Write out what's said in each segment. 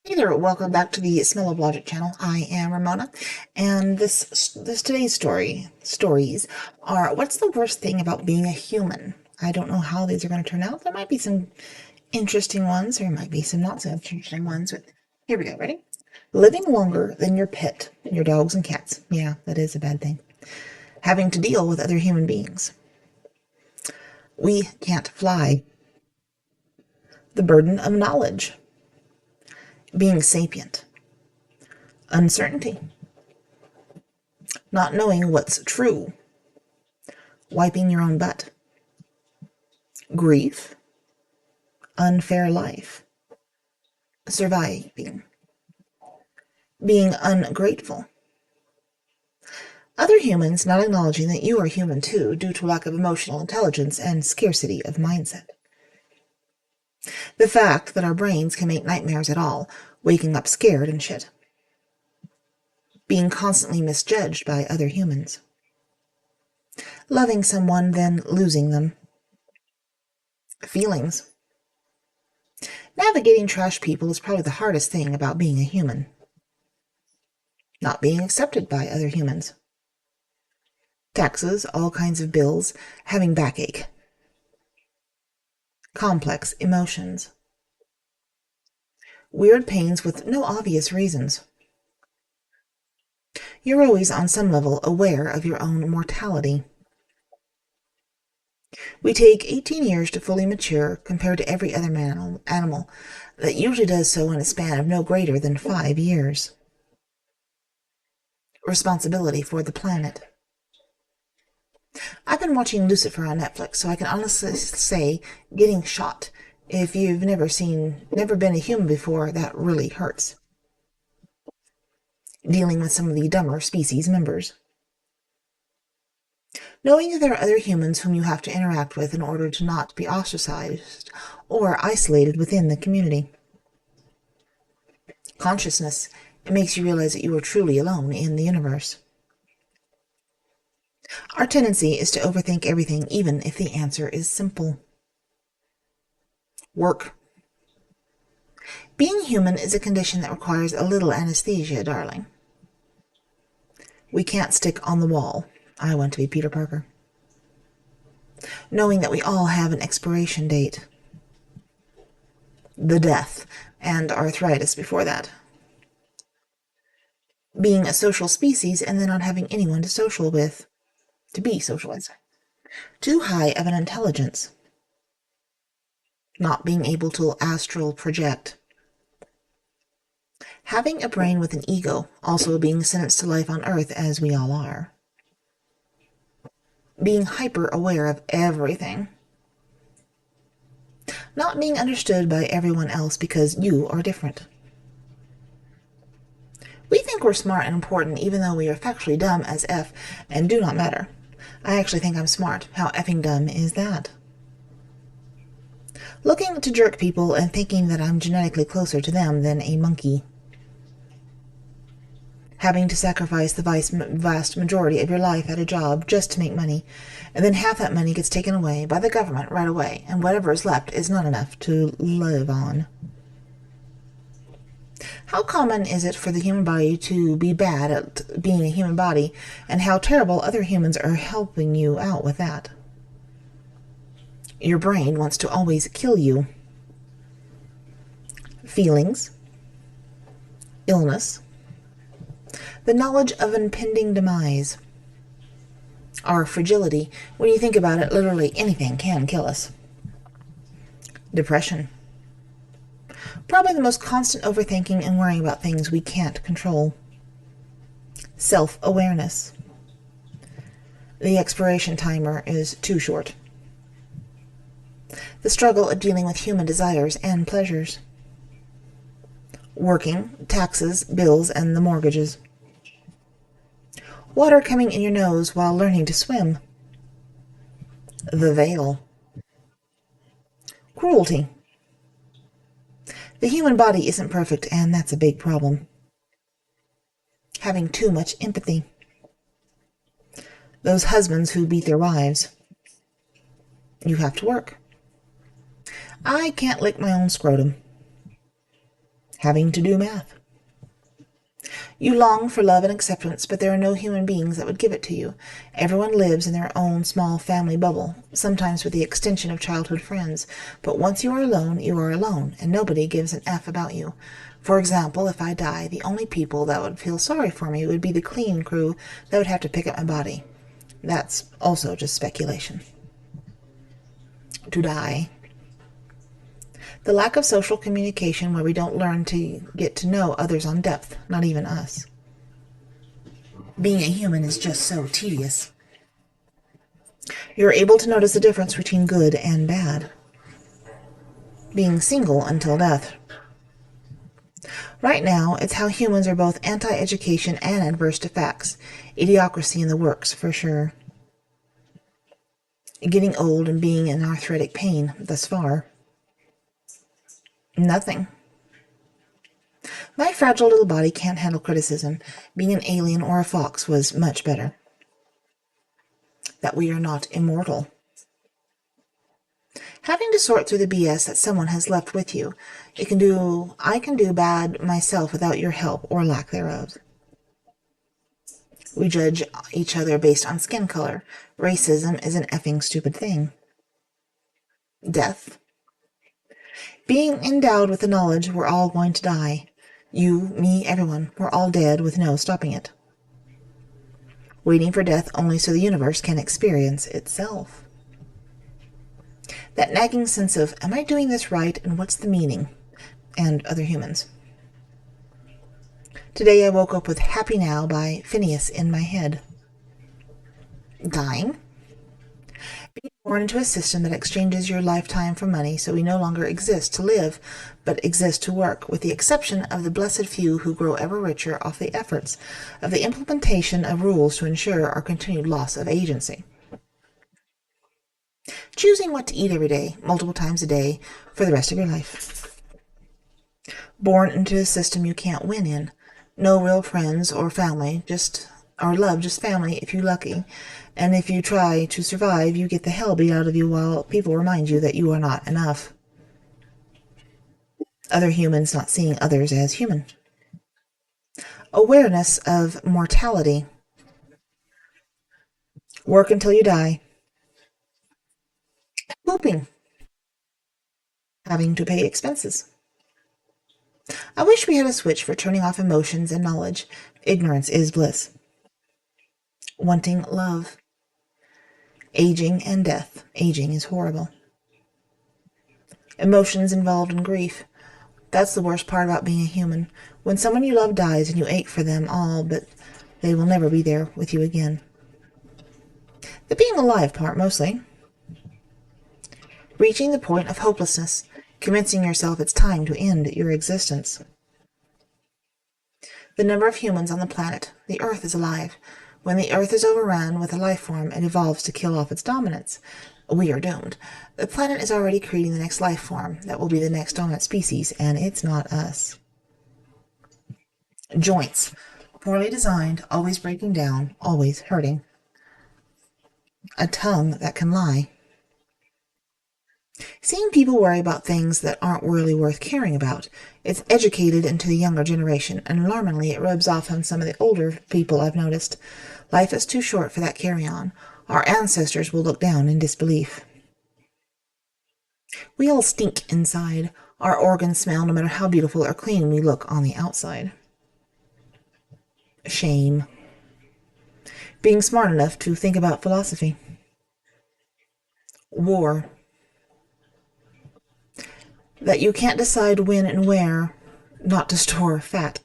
Hey there, welcome back to the Smell of Logic channel. I am Ramona, and today's stories are what's the worst thing about being a human? I don't know how these are going to turn out. There might be some interesting ones, there might be some not so interesting ones, but here we go. Ready? Living longer than your pet, your dogs and cats. Yeah, that is a bad thing. Having to deal with other human beings. We can't fly. The burden of knowledge. Being sapient. Uncertainty. Not knowing what's true. Wiping your own butt. Grief. Unfair life. Surviving. Being ungrateful. Other humans not acknowledging that you are human too due to lack of emotional intelligence and scarcity of mindset. The fact that our brains can make nightmares at all, waking up scared and shit. Being constantly misjudged by other humans. Loving someone, then losing them. Feelings. Navigating trash people is probably the hardest thing about being a human. Not being accepted by other humans. Taxes, all kinds of bills, having backache. Complex emotions. Weird pains with no obvious reasons. You're always on some level aware of your own mortality. We take 18 years to fully mature compared to every other animal that usually does so in a span of no greater than 5 years. Responsibility for the planet. I've been watching Lucifer on Netflix, so I can honestly say getting shot, if you've never been a human before, that really hurts. Dealing with some of the dumber species members. Knowing that there are other humans whom you have to interact with in order to not be ostracized or isolated within the community. Consciousness. It makes you realize that you are truly alone in the universe. Our tendency is to overthink everything, even if the answer is simple. Work. Being human is a condition that requires a little anesthesia, darling. We can't stick on the wall. I want to be Peter Parker. Knowing that we all have an expiration date. The death, and arthritis before that. Being a social species and then not having anyone to social with. To be socialized. Too high of an intelligence. Not being able to astral project. Having a brain with an ego, also being sentenced to life on Earth as we all are. Being hyper aware of everything. Not being understood by everyone else because you are different. We think we're smart and important even though we are factually dumb as F and do not matter. I actually think I'm smart. How effing dumb is that? Looking to jerk people and thinking that I'm genetically closer to them than a monkey. Having to sacrifice the vast majority of your life at a job just to make money, and then half that money gets taken away by the government right away, and whatever is left is not enough to live on. How common is it for the human body to be bad at being a human body, and how terrible other humans are helping you out with that? Your brain wants to always kill you. Feelings. Illness. The knowledge of impending demise. Our fragility. When you think about it, literally anything can kill us. Depression. Probably the most constant overthinking and worrying about things we can't control. Self-awareness. The expiration timer is too short. The struggle of dealing with human desires and pleasures. Working, taxes, bills, and the mortgages. Water coming in your nose while learning to swim. The veil. Cruelty. The human body isn't perfect, and that's a big problem. Having too much empathy. Those husbands who beat their wives. You have to work. I can't lick my own scrotum. Having to do math. You long for love and acceptance, but there are no human beings that would give it to you. Everyone lives in their own small family bubble, sometimes with the extension of childhood friends. But once you are alone, and nobody gives an F about you. For example, if I die, the only people that would feel sorry for me would be the cleaning crew that would have to pick up my body. That's also just speculation. To die. The lack of social communication where we don't learn to get to know others on depth, not even us. Being a human is just so tedious. You're able to notice the difference between good and bad. Being single until death. Right now, it's how humans are both anti-education and adverse to facts. Idiocracy in the works, for sure. Getting old and being in arthritic pain, thus far. Nothing. My fragile little body can't handle criticism. Being an alien or a fox was much better. That we are not immortal. Having to sort through the BS that someone has left with you. I can do bad myself without your help or lack thereof. We judge each other based on skin color. Racism is an effing stupid thing. Death. Being endowed with the knowledge we're all going to die. You, me, everyone, we're all dead with no stopping it. Waiting for death only so the universe can experience itself. That nagging sense of, am I doing this right and what's the meaning? And other humans. Today I woke up with Happy Now by Phineas in my head. Dying. Being born into a system that exchanges your lifetime for money, so we no longer exist to live, but exist to work, with the exception of the blessed few who grow ever richer off the efforts of the implementation of rules to ensure our continued loss of agency. Choosing what to eat every day, multiple times a day, for the rest of your life. Born into a system you can't win in. No real friends or family, just family if you're lucky. And if you try to survive, you get the hell beat out of you while people remind you that you are not enough. Other humans not seeing others as human. Awareness of mortality. Work until you die. Pooping. Having to pay expenses. I wish we had a switch for turning off emotions and knowledge. Ignorance is bliss. Wanting love. Aging and death. Aging is horrible. Emotions involved in grief. That's the worst part about being a human. When someone you love dies and you ache for them all, but they will never be there with you again. The being alive part, mostly. Reaching the point of hopelessness. Convincing yourself it's time to end your existence. The number of humans on the planet. The Earth is alive. When the Earth is overrun with a life form, it evolves to kill off its dominance. We are doomed. The planet is already creating the next life form that will be the next dominant species, and it's not us. Joints. Poorly designed, always breaking down, always hurting. A tongue that can lie. Seeing people worry about things that aren't really worth caring about. It's educated into the younger generation, and alarmingly it rubs off on some of the older people I've noticed. Life is too short for that carry-on. Our ancestors will look down in disbelief. We all stink inside. Our organs smell no matter how beautiful or clean we look on the outside. Shame. Being smart enough to think about philosophy. War. That you can't decide when and where not to store fat.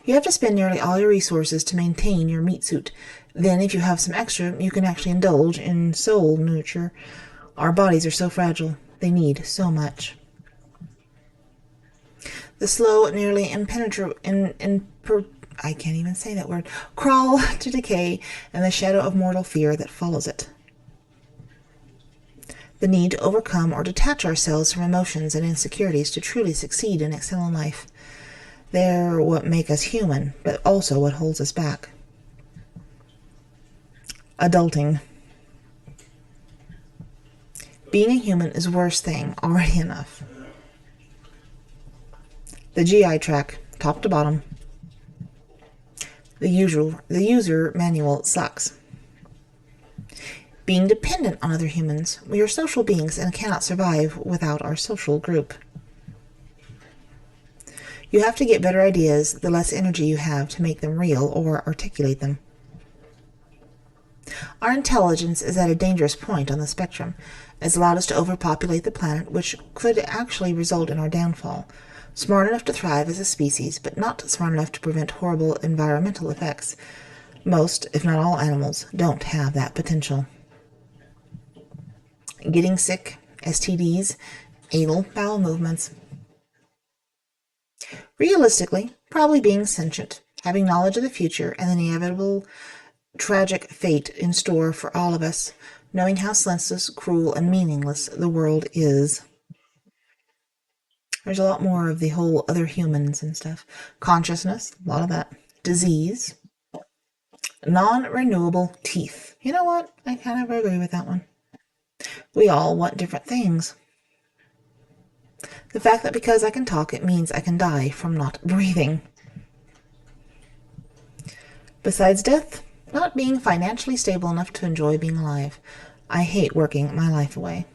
You have to spend nearly all your resources to maintain your meat suit. Then, if you have some extra, you can actually indulge in soul nurture. Our bodies are so fragile. They need so much. The slow, nearly impenetrable, I can't even say that word, crawl to decay and the shadow of mortal fear that follows it. The need to overcome or detach ourselves from emotions and insecurities to truly succeed and excel in life. They're what make us human, but also what holds us back. Adulting. Being a human is the worst thing already enough. The GI tract, top to bottom. The user manual sucks. Being dependent on other humans. We are social beings and cannot survive without our social group. You have to get better ideas the less energy you have to make them real or articulate them. Our intelligence is at a dangerous point on the spectrum. It's allowed us to overpopulate the planet, which could actually result in our downfall. Smart enough to thrive as a species, but not smart enough to prevent horrible environmental effects. Most, if not all, animals don't have that potential. Getting sick, STDs, anal bowel movements. Realistically, probably being sentient, having knowledge of the future and the inevitable tragic fate in store for all of us, knowing how senseless, cruel, and meaningless the world is. There's a lot more of the whole other humans and stuff. Consciousness, a lot of that. Disease. Non-renewable teeth. You know what? I kind of agree with that one. We all want different things. The fact that because I can talk, it means I can die from not breathing. Besides death, not being financially stable enough to enjoy being alive. I hate working my life away.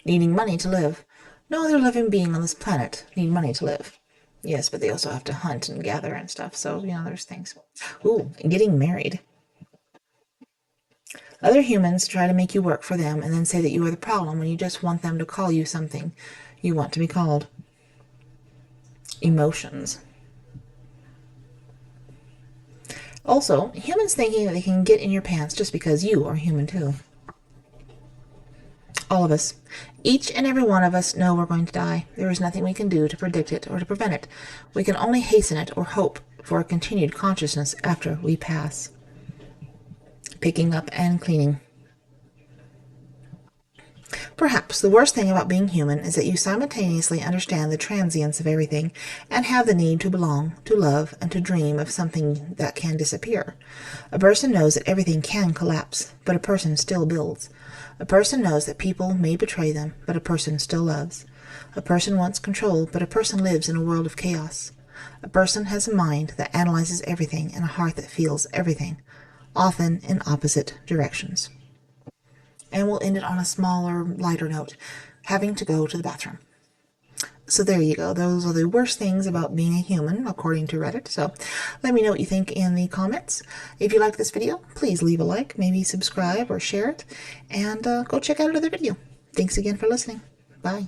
Needing money to live. No other living being on this planet need money to live. Yes, but they also have to hunt and gather and stuff, so, there's things. Ooh, getting married. Other humans try to make you work for them and then say that you are the problem when you just want them to call you something you want to be called. Emotions. Also, humans thinking that they can get in your pants just because you are human too. All of us. Each and every one of us know we're going to die. There is nothing we can do to predict it or to prevent it. We can only hasten it or hope for a continued consciousness after we pass. Picking up and cleaning. Perhaps the worst thing about being human is that you simultaneously understand the transience of everything and have the need to belong, to love, and to dream of something that can disappear. A person knows that everything can collapse, but a person still builds. A person knows that people may betray them, but a person still loves. A person wants control, but a person lives in a world of chaos. A person has a mind that analyzes everything and a heart that feels everything, often in opposite directions. And we'll end it on a smaller, lighter note, having to go to the bathroom. So there you go. Those are the worst things about being a human, according to Reddit. So let me know what you think in the comments. If you liked this video, please leave a like, maybe subscribe or share it, and go check out another video. Thanks again for listening. Bye.